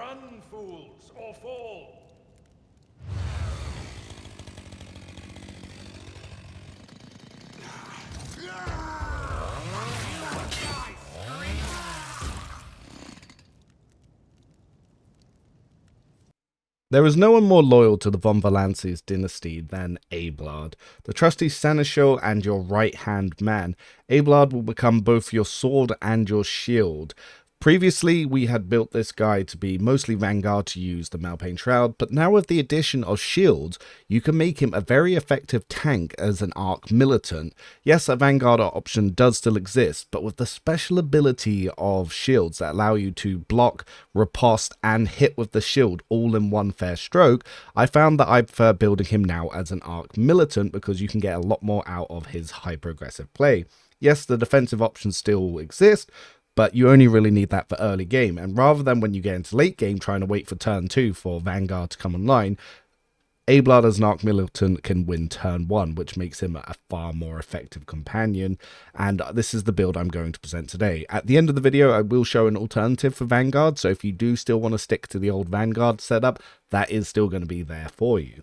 Run, fools, or fall! There is no one more loyal to the von Valances dynasty than Abelard, the trusty seneschal and your right-hand man. Abelard will become both your sword and your shield. Previously, we had built this guy to be mostly Vanguard to use the Malpain Shroud, but now with the addition of shields, you can make him a very effective tank as an Arc Militant. Yes, a Vanguard option does still exist, but with the special ability of shields that allow you to block, riposte, and hit with the shield all in one fair stroke, I found that I prefer building him now as an Arc Militant because you can get a lot more out of his high progressive play. Yes, the defensive options still exist, but you only really need that for early game, and rather than when you get into late game trying to wait for turn 2 for Vanguard to come online, Abelard as an Arc Militant can win turn 1, which makes him a far more effective companion, and this is the build I'm going to present today. At the end of the video, I will show an alternative for Vanguard, so if you do still want to stick to the old Vanguard setup, that is still going to be there for you.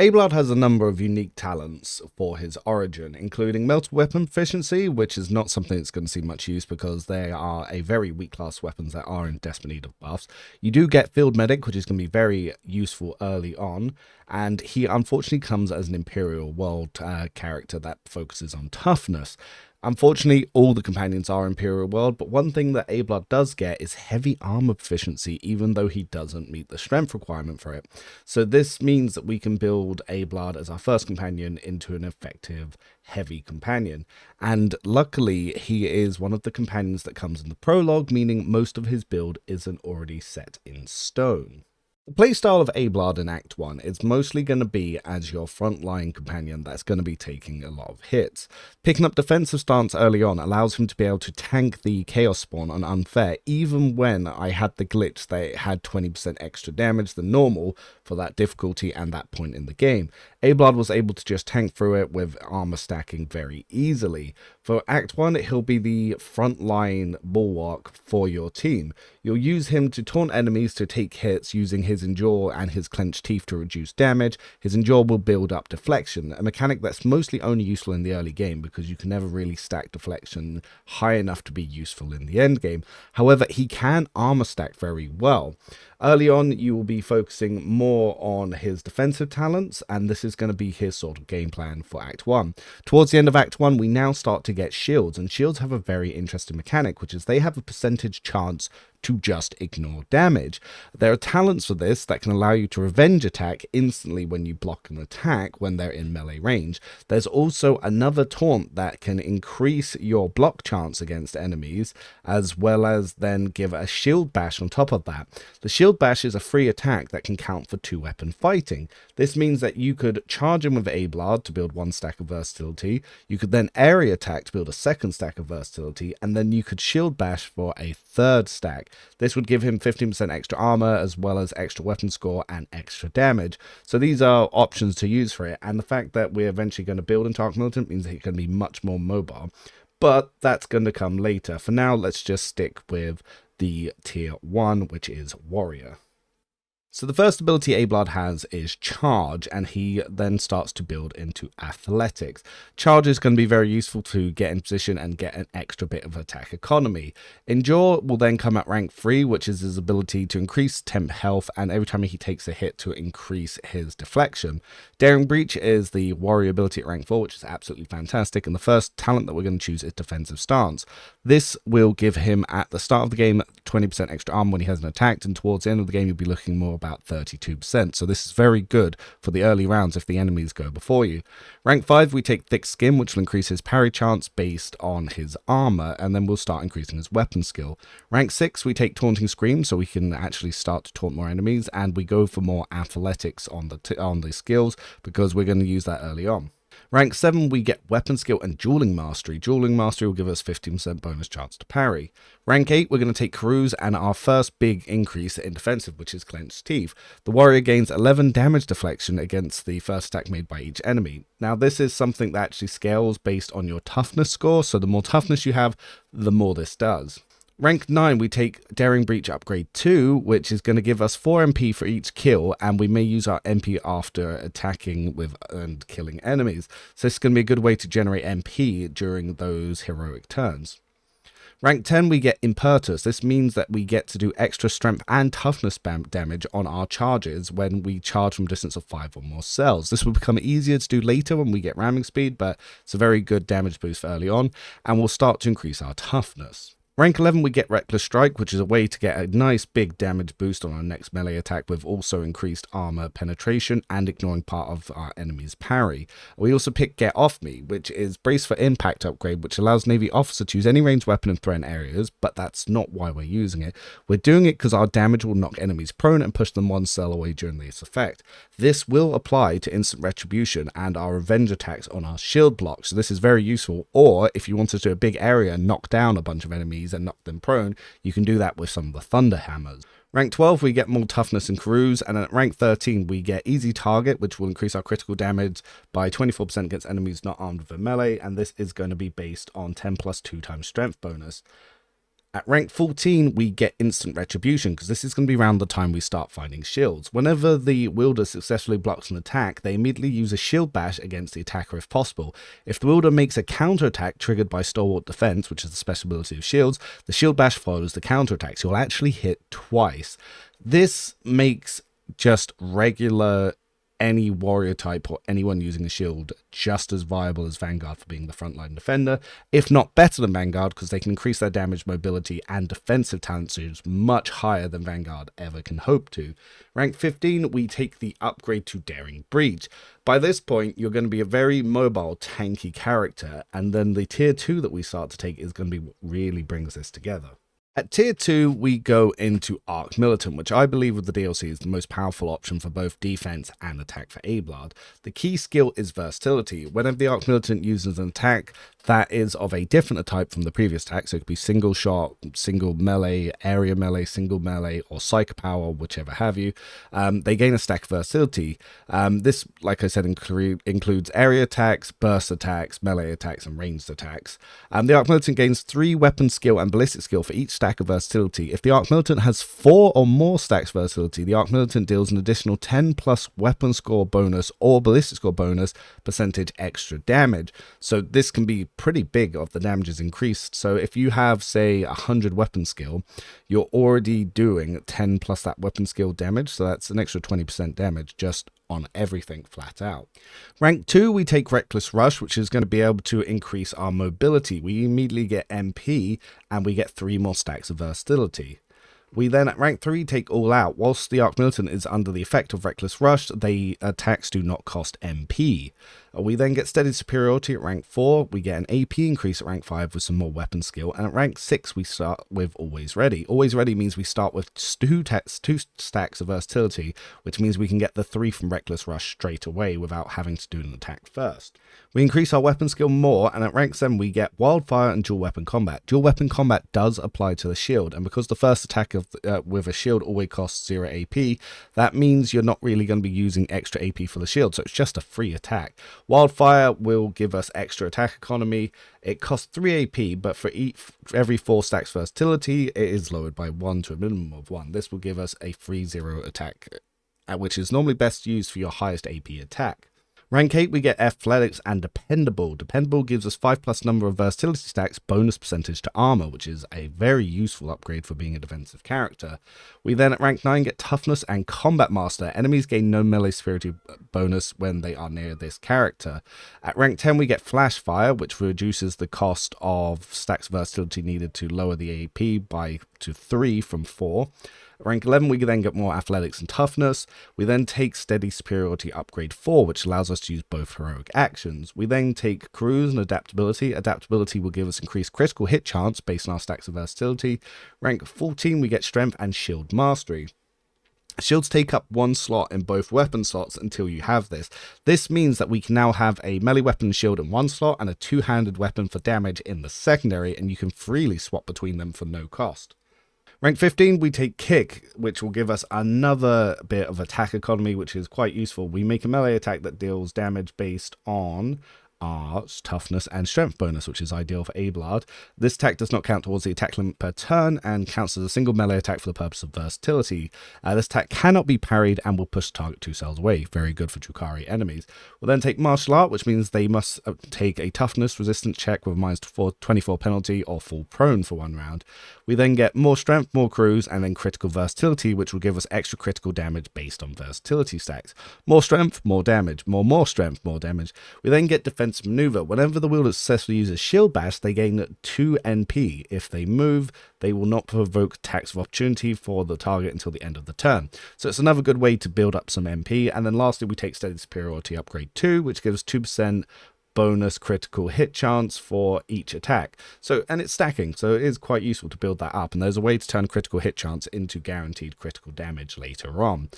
Abelard has a number of unique talents for his origin, including multiple weapon proficiency, which is not something that's going to see much use because they are a very weak class weapons that are in desperate need of buffs. You do get Field Medic, which is going to be very useful early on, and he unfortunately comes as an Imperial World character that focuses on toughness. Unfortunately, all the companions are Imperial World, but one thing that Abelard does get is heavy armor proficiency, even though he doesn't meet the strength requirement for it. So this means that we can build Abelard as our first companion into an effective heavy companion. And luckily, he is one of the companions that comes in the prologue, meaning most of his build isn't already set in stone. The playstyle of Abelard in Act 1 is mostly going to be as your frontline companion that's going to be taking a lot of hits. Picking up defensive stance early on allows him to be able to tank the Chaos Spawn on Unfair, even when I had the glitch that it had 20% extra damage than normal for that difficulty and that point in the game. Abelard was able to just tank through it with armor stacking very easily. For Act 1, he'll be the frontline bulwark for your team. You'll use him to taunt enemies to take hits using his Endure and his clenched teeth to reduce damage. His Endure will build up deflection, a mechanic that's mostly only useful in the early game because you can never really stack deflection high enough to be useful in the end game. However, he can armor stack very well. Early on, you will be focusing more on his defensive talents, and this is going to be his sort of game plan for Act 1. Towards the end of Act 1, we now start to get shields, and shields have a very interesting mechanic, which is they have a percentage chance to just ignore damage. There are talents for this that can allow you to revenge attack instantly when you block an attack when they're in melee range. There's also another taunt that can increase your block chance against enemies, as well as then give a shield bash on top of that. The shield bash is a free attack that can count for 2-weapon fighting. This means that you could charge him with Abelard to build 1 stack of versatility, you could then area attack to build a 2nd stack of versatility, and then you could shield bash for a 3rd stack. This would give him 15% extra armor as well as extra weapon score and extra damage. So these are options to use for it, and the fact that we're eventually going to build into Arc Militant means that it can be much more mobile. But that's going to come later. For now, let's just stick with the tier 1, which is Warrior. So the first ability Abelard has is Charge, and he then starts to build into Athletics. Charge is going to be very useful to get in position and get an extra bit of attack economy. Endure will then come at rank 3, which is his ability to increase temp health, and every time he takes a hit to increase his deflection. Daring Breach is the Warrior ability at rank 4, which is absolutely fantastic, and the first talent that we're going to choose is Defensive Stance. This will give him, at the start of the game, 20% extra armor when he hasn't attacked, and towards the end of the game you'll be looking more about 32%. So this is very good for the early rounds if the enemies go before you. Rank 5, we take Thick Skin, which will increase his parry chance based on his armor, and then we'll start increasing his weapon skill. Rank 6, we take Taunting Scream, so we can actually start to taunt more enemies, and we go for more athletics on the skills because we're going to use that early on. Rank 7, we get Weapon Skill and Dueling Mastery. Dueling Mastery will give us 15% bonus chance to parry. Rank 8, we're going to take Cruise and our first big increase in defensive, which is Clenched Teeth. The warrior gains 11 damage deflection against the first attack made by each enemy. Now, this is something that actually scales based on your toughness score, so the more toughness you have, the more this does. Rank 9, we take Daring Breach Upgrade 2, which is going to give us 4 MP for each kill, and we may use our MP after attacking with and killing enemies. So this is going to be a good way to generate MP during those heroic turns. Rank 10, we get Impetus. This means that we get to do extra strength and toughness damage on our charges when we charge from a distance of 5 or more cells. This will become easier to do later when we get ramming speed, but it's a very good damage boost early on, and we'll start to increase our toughness. Rank 11, we get Reckless Strike, which is a way to get a nice big damage boost on our next melee attack with also increased armor penetration and ignoring part of our enemy's parry. We also pick Get Off Me, which is Brace for Impact upgrade, which allows Navy officer to use any ranged weapon in threatened areas, but that's not why we're using it. We're doing it because our damage will knock enemies prone and push them 1 cell away during this effect. This will apply to instant retribution and our revenge attacks on our shield blocks, so this is very useful. Or if you want to do a big area and knock down a bunch of enemies and knock them prone, you can do that with some of the Thunder Hammers. Rank 12, we get more toughness and cruise, and at rank 13, we get Easy Target, which will increase our critical damage by 24% against enemies not armed with a melee, and this is going to be based on 10 plus 2 times strength bonus. At rank 14, we get Instant Retribution, because this is going to be around the time we start finding shields. Whenever the wielder successfully blocks an attack, they immediately use a shield bash against the attacker if possible. If the wielder makes a counterattack triggered by Stalwart Defense, which is the special ability of shields, the shield bash follows the counterattack, so you'll actually hit twice. This makes just regular any warrior type or anyone using a shield just as viable as Vanguard for being the frontline defender, if not better than Vanguard, because they can increase their damage, mobility, and defensive talent series much higher than Vanguard ever can hope to. Rank 15, we take the upgrade to Daring Breach. By this point, you're going to be a very mobile, tanky character, and then the tier 2 that we start to take is going to be what really brings this together. At tier 2, we go into Arc Militant, which I believe with the DLC is the most powerful option for both defense and attack for Abelard. The key skill is versatility. Whenever the Arc Militant uses an attack that is of a different type from the previous attack, so it could be single shot, single melee, area melee, single melee, or psych power, whichever have you, they gain a stack of versatility. This, like I said, includes area attacks, burst attacks, melee attacks, and ranged attacks. The Arc Militant gains 3 weapon skill and ballistic skill for each stack of versatility. If the Arc Militant has 4 or more stacks versatility, the Arc Militant deals an additional 10 plus weapon score bonus or ballistic score bonus percentage extra damage. So this can be pretty big if the damage is increased. So if you have, say, 100 weapon skill, you're already doing 10 plus that weapon skill damage. So that's an extra 20% damage just on everything flat out. Rank 2, we take Reckless Rush, which is going to be able to increase our mobility. We immediately get MP and we get 3 more stacks of versatility. We then at rank 3 take All Out. Whilst the Arc Militant is under the effect of Reckless Rush, the attacks do not cost MP. We then get Steady Superiority at rank 4, we get an AP increase at rank 5 with some more weapon skill, and at rank 6 we start with Always Ready. Always Ready means we start with 2 stacks of versatility, which means we can get the 3 from Reckless Rush straight away without having to do an attack first. We increase our weapon skill more, and at rank 7 we get Wildfire and Dual Weapon Combat. Dual Weapon Combat does apply to the shield, and because the first attack with a shield always costs 0 AP, that means you're not really going to be using extra AP for the shield, so it's just a free attack. Wildfire will give us extra attack economy. It costs 3 AP, but for every 4 stacks versatility, it is lowered by 1 to a minimum of 1. This will give us a free 0 attack, which is normally best used for your highest AP attack. Rank 8, we get Athletics and Dependable. Dependable gives us 5 plus number of versatility stacks, bonus percentage to armor, which is a very useful upgrade for being a defensive character. We then at rank 9 get Toughness and Combat Master. Enemies gain no melee superiority bonus when they are near this character. At rank 10, we get Flash Fire, which reduces the cost of stacks versatility needed to lower the AP to 3 from 4. At rank 11, we then get more Athletics and Toughness. We then take Steady Superiority Upgrade 4, which allows us to use both heroic actions. We then take Cruise and Adaptability. Adaptability will give us increased critical hit chance based on our stacks of versatility. Rank 14, we get Strength and Shield Mastery. Shields take up 1 slot in both weapon slots until you have this. This means that we can now have a melee weapon shield in 1 slot and a 2-handed weapon for damage in the secondary, and you can freely swap between them for no cost. Rank 15, we take Kick, which will give us another bit of attack economy, which is quite useful. We make a melee attack that deals damage based on arts, toughness, and strength bonus, which is ideal for Abelard. This attack does not count towards the attack limit per turn and counts as a single melee attack for the purpose of versatility. This attack cannot be parried and will push the target 2 cells away. Very good for Drukhari enemies. We'll then take martial art, which means they must take a toughness resistance check with a -24 penalty or fall prone for 1 round. We then get more strength, more cruise, and then critical versatility, which will give us extra critical damage based on versatility stacks. More strength, more damage. More strength, more damage. We then get defensive maneuver. Whenever the wielder successfully uses shield bash, they gain 2 NP. If they move, they will not provoke attacks of opportunity for the target until the end of the turn. So it's another good way to build up some MP. And then lastly, we take Steady Superiority Upgrade 2, which gives 2% bonus critical hit chance for each attack. And it's stacking, so it is quite useful to build that up, and there's a way to turn critical hit chance into guaranteed critical damage later on.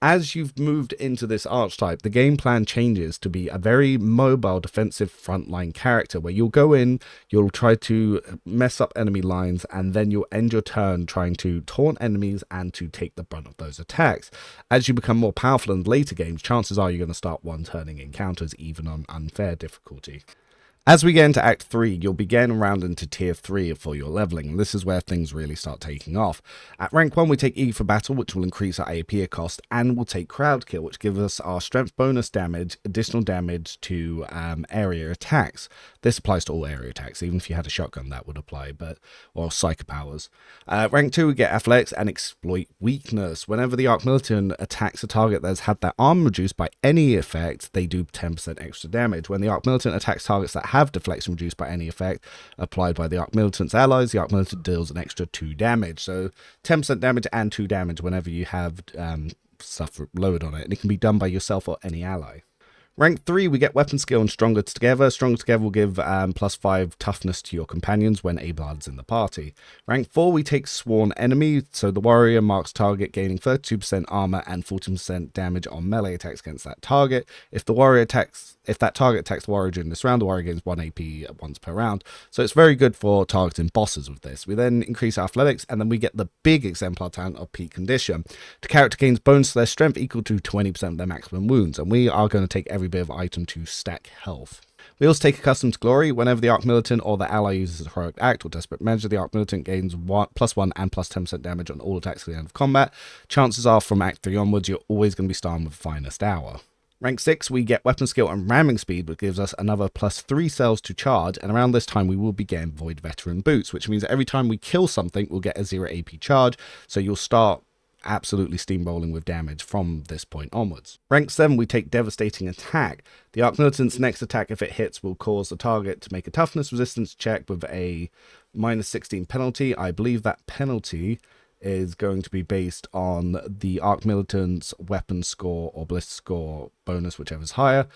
As you've moved into this archetype, the game plan changes to be a very mobile defensive frontline character, where you'll go in, you'll try to mess up enemy lines, and then you'll end your turn trying to taunt enemies and to take the brunt of those attacks. As you become more powerful in later games, chances are you're going to start one-turning encounters even on unfair difficulty. As we get into Act 3, you'll begin around into Tier 3 for your leveling. This is where things really start taking off. At rank 1, we take E for Battle, which will increase our AP cost, and we'll take Crowd Kill, which gives us our strength bonus damage, additional damage to area attacks. This applies to all area attacks, even if you had a shotgun that would apply, or Psycho Powers. Rank 2, we get Athletics and Exploit Weakness. Whenever the Arc Militant attacks a target that's had their arm reduced by any effect, they do 10% extra damage. When the Arc Militant attacks targets that have deflection reduced by any effect applied by the Arc Militant's allies, the Arc Militant deals an extra 2 damage. So 10% damage and 2 damage whenever you have stuff lowered on it, and it can be done by yourself or any ally. Rank 3, we get Weapon Skill and Stronger Together. Stronger Together will give +5 toughness to your companions when Abelard's in the party. Rank 4, we take Sworn Enemy, so the warrior marks target gaining 32% armor and 14% damage on melee attacks against that target. If that target attacks the warrior during this round, the warrior gains 1 AP once per round. So it's very good for targeting bosses with this. We then increase our athletics, and then we get the big Exemplar talent of Peak Condition. The character gains bonus to their strength equal to 20% of their maximum wounds, and we are going to take every bit of item to stack health. We also take Accustomed to Glory. Whenever the Arc Militant or the ally uses a heroic act or desperate measure, the Arc Militant gains +1 and +10% damage on all attacks at the end of combat. Chances are from Act 3 onwards, you're always going to be starting with Finest Hour. Rank 6, we get Weapon Skill and Ramming Speed, which gives us another +3 cells to charge, and around this time we will begin Void Veteran Boots, which means that every time we kill something, we'll get a 0 AP charge, so you'll start absolutely steamrolling with damage from this point onwards. Rank 7, we take Devastating Attack. The Arc Militant's next attack, if it hits, will cause the target to make a toughness resistance check with a -16 penalty. I believe that penalty is going to be based on the Arc Militant's weapon score or ballistic score bonus, whichever's higher.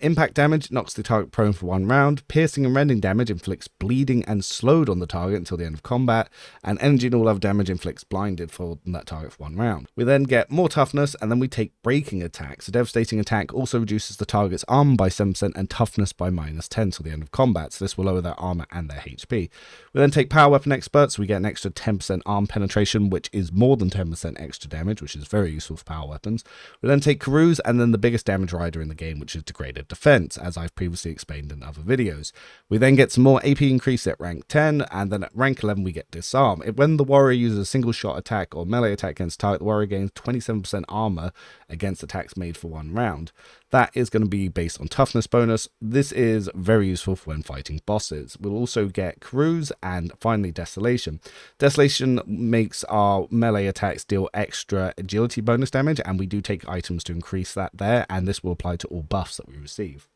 Impact damage knocks the target prone for 1 round. Piercing and rending damage inflicts bleeding and slowed on the target until the end of combat. And energy and all other damage inflicts blinded for that target for 1 round. We then get more toughness, and then we take Breaking Attacks. A Devastating Attack also reduces the target's armor by 7% and toughness by -10 till the end of combat, so this will lower their armor and their HP. We then take Power Weapon Expert, so we get an extra 10% arm penetration, which is more than 10% extra damage, which is very useful for power weapons. We then take Carouse, and then the biggest damage rider in the game, which is Degraded Defense, as I've previously explained in other videos. We then get some more AP increase at rank 10, and then at rank 11 we get Disarm. When the warrior uses a single shot attack or melee attack against target, the warrior gains 27% armor against attacks made for 1 round. That is going to be based on toughness bonus. This is very useful for when fighting bosses. We'll also get Carouse, and finally Desolation. Desolation makes our melee attacks deal extra agility bonus damage, and we do take items to increase that there, and this will apply to all buffs that we receive.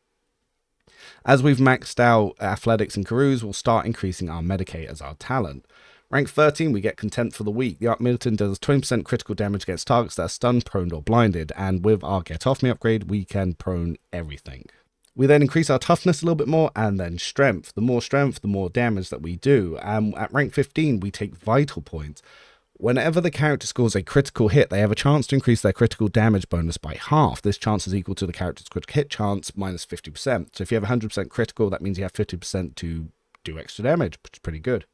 As we've maxed out Athletics and Carouse, we'll start increasing our Medicate as our talent. Rank 13, we get Content for the Weak. The Arc Militant does 20% critical damage against targets that are stunned, proned, or blinded, and with our Get Off Me upgrade, we can prone everything. We then increase our toughness a little bit more, and then strength. The more damage that we do. At rank 15, we take Vital Points. Whenever the character scores a critical hit, they have a chance to increase their critical damage bonus by half. This chance is equal to the character's critical hit chance minus 50%. So if you have 100% critical, that means you have 50% to do extra damage, which is pretty good.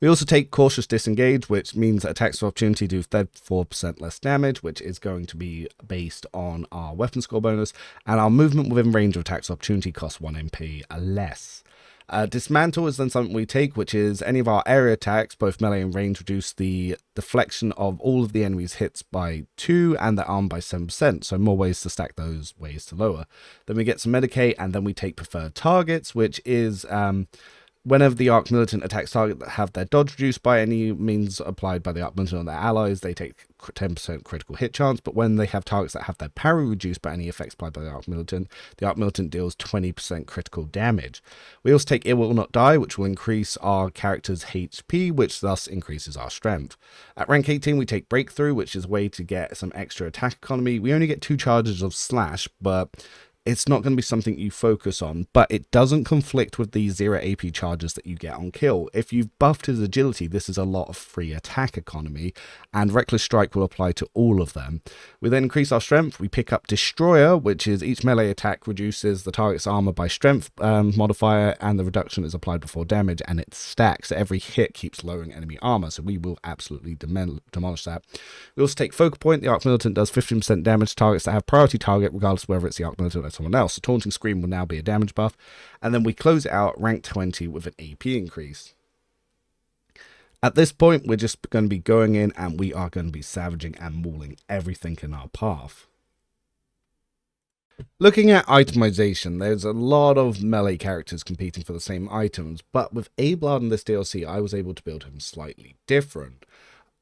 We also take Cautious Disengage, which means that attacks of opportunity do 34% less damage, which is going to be based on our weapon score bonus, and our movement within range of attacks of opportunity costs 1 MP less. Dismantle is then something we take, which is any of our area attacks, both melee and range, reduce the deflection of all of the enemy's hits by 2 and their arm by 7%, so more ways to stack those, ways to lower. Then we get some Medicate, and then we take Preferred Targets, which is whenever the Arc Militant attacks target that have their dodge reduced by any means applied by the Arc Militant on their allies, they take 10% critical hit chance, but when they have targets that have their parry reduced by any effects applied by the Arc Militant deals 20% critical damage. We also take It Will Not Die, which will increase our character's HP, which thus increases our strength. At rank 18, we take Breakthrough, which is a way to get some extra attack economy. We only get 2 charges of Slash, but it's not going to be something you focus on, but it doesn't conflict with the 0 AP charges that you get on kill. If you've buffed his agility, this is a lot of free attack economy, and Reckless Strike will apply to all of them. We then increase our strength. We pick up Destroyer, which is each melee attack reduces the target's armor by strength modifier, and the reduction is applied before damage, and it stacks. Every hit keeps lowering enemy armor, so we will absolutely demolish that. We also take Focal Point. The Arc Militant does 15% damage to targets that have priority target, regardless of whether it's the Arc Militant or someone else. So Taunting Scream will now be a damage buff, and then we close it out rank 20 with an AP increase. At this point, we're just going to be going in and we are going to be savaging and mauling everything in our path. Looking at itemization, there's a lot of melee characters competing for the same items, but with Abelard in this DLC, I was able to build him slightly different.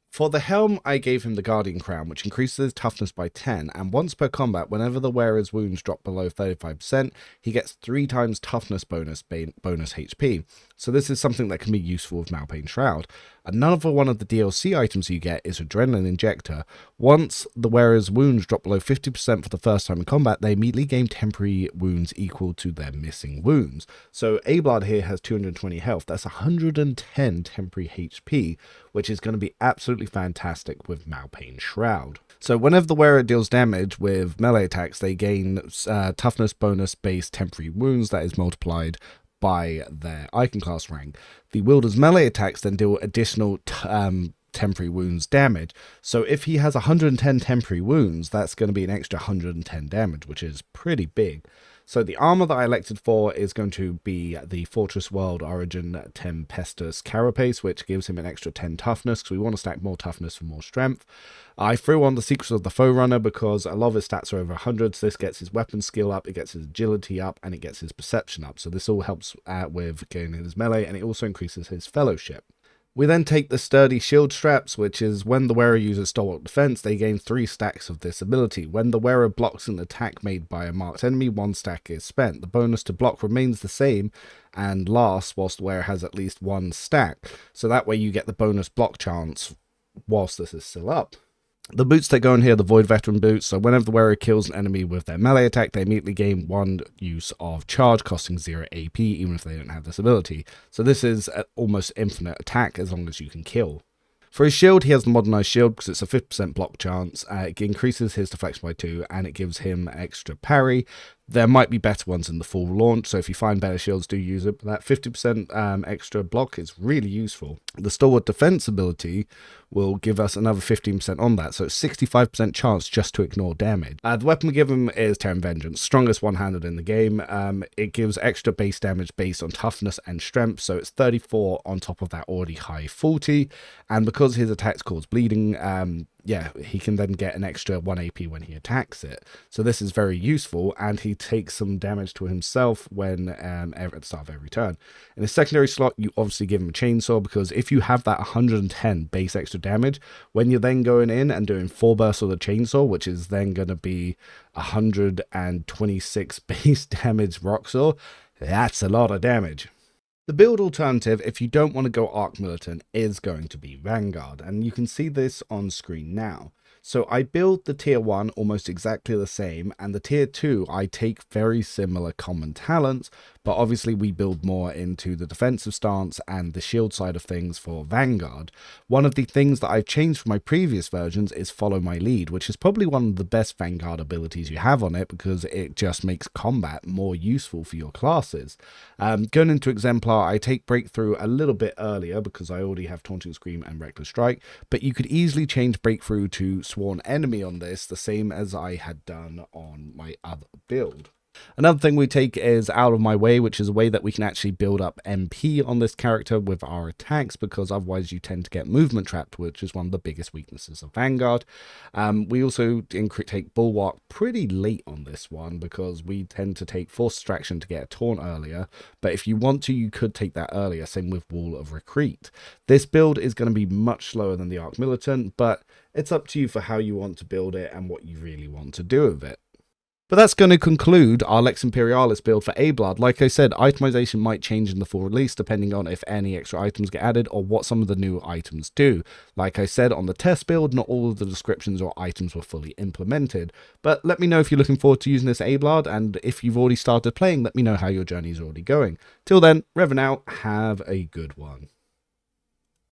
For the helm, I gave him the Guardian Crown, which increases his toughness by 10, and once per combat, whenever the wearer's wounds drop below 35%, he gets 3 times toughness bonus HP. So this is something that can be useful with Malpain Shroud. Another one of the DLC items you get is Adrenaline Injector. Once the wearer's wounds drop below 50% for the first time in combat, they immediately gain temporary wounds equal to their missing wounds. So Abelard here has 220 health. That's 110 temporary HP, which is going to be absolutely fantastic with Malpain Shroud. So whenever the wearer deals damage with melee attacks, they gain toughness bonus based temporary wounds that is multiplied by their icon class rank. The wielder's melee attacks then deal additional temporary wounds damage. So if he has 110 temporary wounds, that's going to be an extra 110 damage, which is pretty big. So the armor that I elected for is going to be the Fortress World Origin Tempestus Carapace, which gives him an extra 10 toughness, because we want to stack more toughness for more strength. I threw on the Secrets of the Foe Runner because a lot of his stats are over 100, so this gets his weapon skill up, it gets his agility up, and it gets his perception up. So this all helps with getting his melee, and it also increases his fellowship. We then take the Sturdy Shield Straps, which is when the wearer uses Stalwart Defense, they gain 3 stacks of this ability. When the wearer blocks an attack made by a marked enemy, 1 stack is spent. The bonus to block remains the same and lasts whilst the wearer has at least 1 stack. So that way you get the bonus block chance whilst this is still up. The boots that go in here are the Void Veteran boots, so whenever the wearer kills an enemy with their melee attack, they immediately gain 1 use of charge, costing 0 AP, even if they don't have this ability. So this is an almost infinite attack as long as you can kill. For his shield, he has the Modernized Shield because it's a 50% block chance. It increases his deflection by 2, and it gives him extra parry. There might be better ones in the full launch, so if you find better shields, do use it. But that 50% extra block is really useful. The Stalwart Defense ability will give us another 15% on that, so it's 65% chance just to ignore damage. The weapon we give him is Terran Vengeance, strongest one-handed in the game. It gives extra base damage based on toughness and strength, so it's 34 on top of that already high 40, and because his attacks cause bleeding, he can then get an extra 1 AP when he attacks it. So this is very useful, and he takes some damage to himself when at the start of every turn. In his secondary slot, you obviously give him a chainsaw, because if you have that 110 base extra damage, when you're then going in and doing 4 bursts of the chainsaw, which is then going to be 126 base damage rocksaw, that's a lot of damage. The build alternative, if you don't want to go Arc Militant, is going to be Vanguard, and you can see this on screen now. So I build the tier 1 almost exactly the same, and the tier 2 I take very similar common talents, but obviously we build more into the defensive stance and the shield side of things for Vanguard. One of the things that I've changed from my previous versions is follow my lead, which is probably one of the best Vanguard abilities you have on it because it just makes combat more useful for your classes. Going into Exemplar, I take Breakthrough a little bit earlier because I already have Taunting Scream and Reckless Strike, but you could easily change Breakthrough to Sworn Enemy on this, the same as I had done on my other build. Another thing we take is Out of My Way, which is a way that we can actually build up MP on this character with our attacks, because otherwise you tend to get movement trapped, which is one of the biggest weaknesses of Vanguard. We also take Bulwark pretty late on this one, because we tend to take Force Distraction to get a taunt earlier, but if you want to, you could take that earlier, same with Wall of Retreat. This build is going to be much slower than the Arc Militant, but it's up to you for how you want to build it and what you really want to do with it. But that's going to conclude our Lex Imperialis build for Abelard. Like I said, itemization might change in the full release depending on if any extra items get added or what some of the new items do. Like I said, on the test build, not all of the descriptions or items were fully implemented. But let me know if you're looking forward to using this Abelard, and if you've already started playing, let me know how your journey is already going. Till then, Revan out, have a good one.